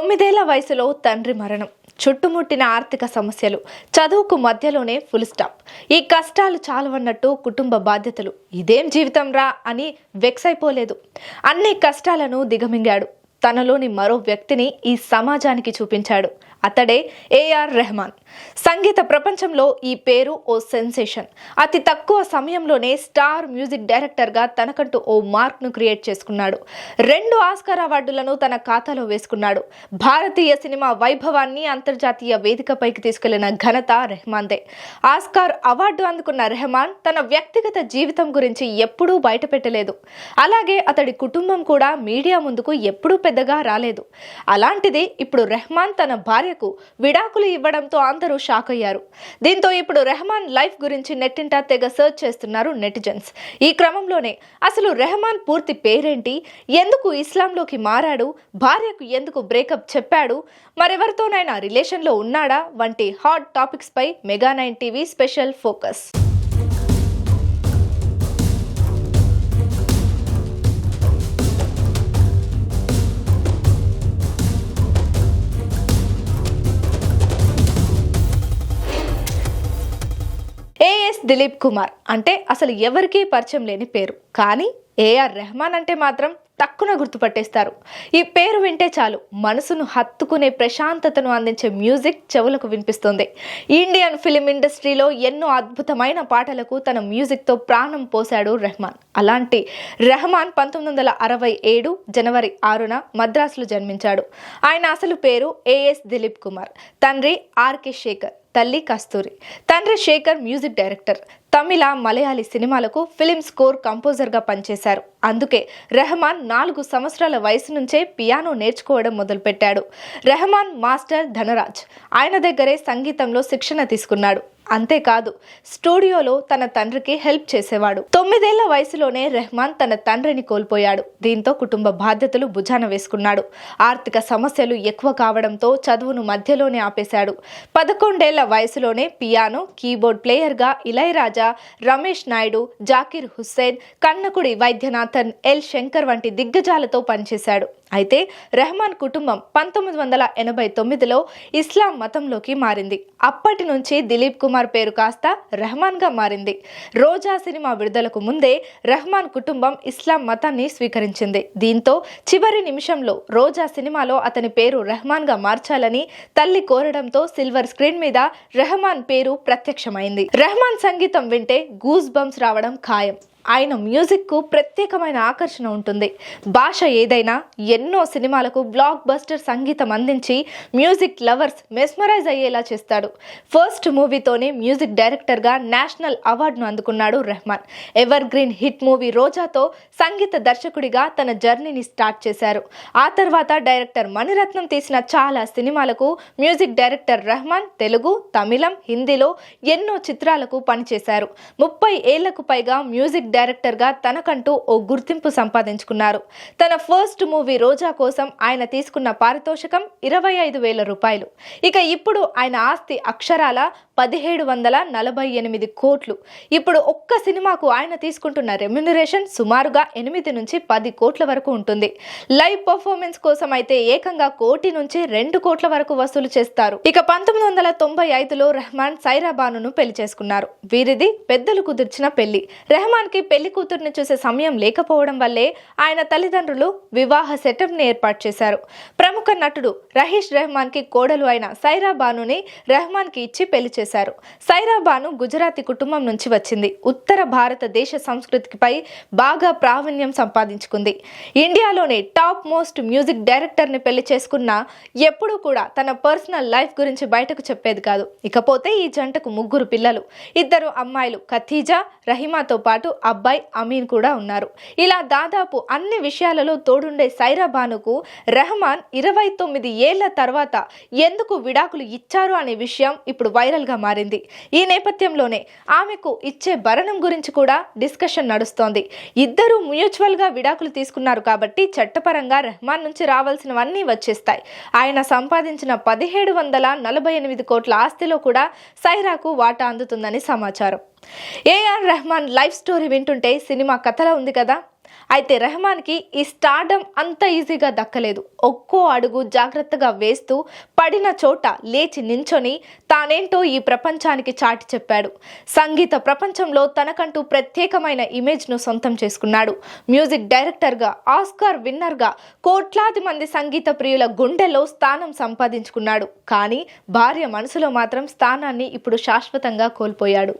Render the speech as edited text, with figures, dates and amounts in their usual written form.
9 ఏళ్ల వయసులో తండ్రి మరణం, చుట్టుముట్టిన ఆర్థిక సమస్యలు, చదువుకు మధ్యలోనే ఫుల్ స్టాప్. ఈ కష్టాలు చాలవన్నట్టు కుటుంబ బాధ్యతలు. ఇదేం జీవితం రా అని వెక్స్ అయిపోలేదు. అన్ని కష్టాలను దిగమింగాడు. తనలోని మరో వ్యక్తిని ఈ సమాజానికి చూపించాడు. అతడే ఏఆర్ రెహమాన్. సంగీత ప్రపంచంలో ఈ పేరు ఓ సెన్సేషన్. అతి తక్కువ సమయంలోనే స్టార్ మ్యూజిక్ డైరెక్టర్గా తనకంటూ ఓ మార్క్ను క్రియేట్ చేసుకున్నాడు. 2 ఆస్కార్ అవార్డులను తన ఖాతాలో వేసుకున్నాడు. భారతీయ సినిమా వైభవాన్ని అంతర్జాతీయ వేదికపైకి తీసుకెళ్లిన ఘనత రెహమాన్దే. ఆస్కార్ అవార్డు అందుకున్న రెహమాన్ తన వ్యక్తిగత జీవితం గురించి ఎప్పుడూ బయటపెట్టలేదు. అలాగే అతడి కుటుంబం కూడా మీడియా ముందుకు ఎప్పుడూ పెద్దగా రాలేదు. అలాంటిది ఇప్పుడు రెహమాన్ తన భార్యకు విడాకులు ఇవ్వడంతో అందరూ షాక్ అయ్యారు. దీంతో ఇప్పుడు రెహమాన్ లైఫ్ గురించి నెట్టింట తెగ సర్చ్ చేస్తున్నారు నెటిజన్స్. ఈ క్రమంలోనే అసలు రెహమాన్ పూర్తి పేరేంటి, ఎందుకు ఇస్లాంలోకి మారాడు, భార్యకు ఎందుకు బ్రేకప్ చెప్పాడు, మరెవరితోనైనా రిలేషన్లో ఉన్నాడా వంటి హాట్ టాపిక్స్ పై మెగా9 TV special focus. A S Dilip Kumar అంటే అసలు ఎవరికీ పరిచయం లేని పేరు. కానీ ఏఆర్ రెహమాన్ అంటే మాత్రం తక్కువ గుర్తుపట్టేస్తారు. ఈ పేరు వింటే చాలు మనసును హత్తుకునే ప్రశాంతతను అందించే మ్యూజిక్ చెవులకు వినిపిస్తుంది. ఇండియన్ ఫిలిం ఇండస్ట్రీలో ఎన్నో అద్భుతమైన పాటలకు తన మ్యూజిక్తో ప్రాణం పోశాడు రెహమాన్. అలాంటి రెహమాన్ 1967 జనవరి 6న మద్రాసులో జన్మించాడు. ఆయన అసలు పేరు ఏఎస్ దిలీప్ కుమార్. తండ్రి ఆర్కే శేఖర్, తల్లి కస్తూరి. తండ్రి శేఖర్ మ్యూజిక్ డైరెక్టర్. తమిళ, మలయాళీ సినిమాలకు ఫిలిం స్కోర్ కంపోజర్గా పనిచేశారు. అందుకే రెహమాన్ 4 సంవత్సరాల వయసు నుంచే పియానో నేర్చుకోవడం మొదలుపెట్టాడు. రెహమాన్ మాస్టర్ ధనరాజ్ ఆయన దగ్గరే సంగీతంలో శిక్షణ తీసుకున్నాడు. అంతేకాదు స్టూడియోలో తన తండ్రికి హెల్ప్ చేసేవాడు. 9 ఏళ్ల వయసులోనే రెహమాన్ తన తండ్రిని కోల్పోయాడు. దీంతో కుటుంబ బాధ్యతలు భుజాన వేసుకున్నాడు. ఆర్థిక సమస్యలు ఎక్కువ కావడంతో చదువును మధ్యలోనే ఆపేశాడు. 11 ఏళ్ల వయసులోనే పియానో, కీబోర్డ్ ప్లేయర్గా ఇళయరాజా, రమేష్ నాయుడు, జాకిర్ హుస్సేన్, కన్నకుడి వైద్యనాథన్, ఎల్ శంకర్ వంటి దిగ్గజాలతో పనిచేశాడు. అయితే రెహమాన్ కుటుంబం 1989లో ఇస్లాం మతంలోకి మారింది. అప్పటి నుంచి దిలీప్ కుమార్ పేరు కాస్త రెహమాన్గా మారింది. రోజా సినిమా విడుదలకు ముందే రెహమాన్ కుటుంబం ఇస్లాం మతాన్ని స్వీకరించింది. దీంతో చివరి నిమిషంలో రోజా సినిమాలో అతని పేరు రెహమాన్గా మార్చాలని తల్లి కోరడంతో సిల్వర్ స్క్రీన్ మీద రెహమాన్ పేరు ప్రత్యక్షమైంది. రెహమాన్ సంగీతం వింటే గూస్ బంప్స్ రావడం ఖాయం. ఆయన మ్యూజిక్కు ప్రత్యేకమైన ఆకర్షణ ఉంటుంది. భాష ఏదైనా ఎన్నో సినిమాలకు బ్లాక్ బస్టర్ సంగీతం అందించి మ్యూజిక్ లవర్స్ మెస్మరైజ్ అయ్యేలా చేస్తాడు. ఫస్ట్ మూవీతోనే మ్యూజిక్ డైరెక్టర్గా నేషనల్ అవార్డును అందుకున్నాడు Rahman. Evergreen hit movie రోజాతో సంగీత దర్శకుడిగా తన జర్నీని స్టార్ట్ చేశారు. ఆ తర్వాత డైరెక్టర్ మణిరత్నం తీసిన చాలా సినిమాలకు మ్యూజిక్ డైరెక్టర్ రెహమాన్ తెలుగు, తమిళం, హిందీలో ఎన్నో చిత్రాలకు పనిచేశారు. 30 ఏళ్లకు పైగా మ్యూజిక్ డైరెక్టర్గా తనకంటూ ఓ గుర్తింపు సంపాదించుకున్నారు. తన ఫస్ట్ మూవీ రోజా కోసం ఆయన తీసుకున్న పారితోషికం 25,000 రూపాయలు. ఇక ఇప్పుడు ఆయన ఆస్తి అక్షరాల 1748 కోట్లు. ఇప్పుడు ఒక్క సినిమాకు ఆయన తీసుకుంటున్న రెమ్యునరేషన్ సుమారుగా 8 నుంచి 10 కోట్ల వరకు ఉంటుంది. లైవ్ పర్ఫార్మెన్స్ కోసం అయితే ఏకంగా 1 కోటి నుంచి 2 కోట్ల వరకు వసూలు చేస్తారు. ఇక 1995లో రెహమాన్ సైరా బానును పెళ్లి చేసుకున్నారు. వీరిది పెద్దలు కుదిర్చిన పెళ్లి. రెహమాన్ కి పెళ్లి కూతుర్ని చూసే సమయం లేకపోవడం వల్లే ఆయన తల్లిదండ్రులు వివాహ సెటప్ ని ఏర్పాటు చేశారు. ప్రముఖ నటుడు రహీష్ రెహమాన్ కి కోడలు అయిన సైరా బానుని రెహమాన్ కి ఇచ్చి పెళ్లి చేశారు. సైరా బాను గుజరాతీ కుటుంబం నుంచి వచ్చింది. ఉత్తర భారతదేశ సంస్కృతిపై బాగా ప్రావీణ్యం సంపాదించుకుంది. ఇండియాలోనే టాప్ మోస్ట్ మ్యూజిక్ డైరెక్టర్ ని పెళ్లి చేసుకున్నా ఎప్పుడూ కూడా తన పర్సనల్ లైఫ్ గురించి బయటకు చెప్పేది కాదు. ఇకపోతే ఈ జంటకు 3 పిల్లలు. 2 అమ్మాయిలు ఖతీజా, రహీమాతో పాటు అబ్బాయి అమీన్ కూడా ఉన్నారు. ఇలా దాదాపు అన్ని విషయాలలో తోడుండే సైరా బానుకు రెహమాన్ 29 ఏళ్ల తర్వాత ఎందుకు విడాకులు ఇచ్చారు అనే విషయం ఇప్పుడు వైరల్ గా మారింది. ఈ నేపథ్యంలోనే ఆమెకు ఇచ్చే భరణం గురించి కూడా డిస్కషన్ నడుస్తోంది. ఇద్దరు మ్యూచువల్ గా విడాకులు తీసుకున్నారు కాబట్టి చట్టపరంగా రెహమాన్ నుంచి రావాల్సినవన్నీ వచ్చేస్తాయి. ఆయన సంపాదించిన 1748 కోట్ల ఆస్తిలో కూడా సైరాకు వాటా అందుతుందని సమాచారం. ఏఆర్ రెహమాన్ లైఫ్ స్టోరీ వింటుంటే సినిమా కథలా ఉంది కదా. అయితే రెహమాన్కి ఈ స్టార్డమ్ అంత ఈజీగా దక్కలేదు. ఒక్కో అడుగు జాగ్రత్తగా వేస్తూ పడిన చోట లేచి నించొని తానేంటో ఈ ప్రపంచానికి చాటి చెప్పాడు. సంగీత ప్రపంచంలో తనకంటూ ప్రత్యేకమైన ఇమేజ్ను సొంతం చేసుకున్నాడు. మ్యూజిక్ డైరెక్టర్గా, ఆస్కార్ విన్నర్గా కోట్లాది మంది సంగీత ప్రియుల గుండెల్లో స్థానం సంపాదించుకున్నాడు. కానీ భార్య మనసులో మాత్రం స్థానాన్ని ఇప్పుడు శాశ్వతంగా కోల్పోయాడు.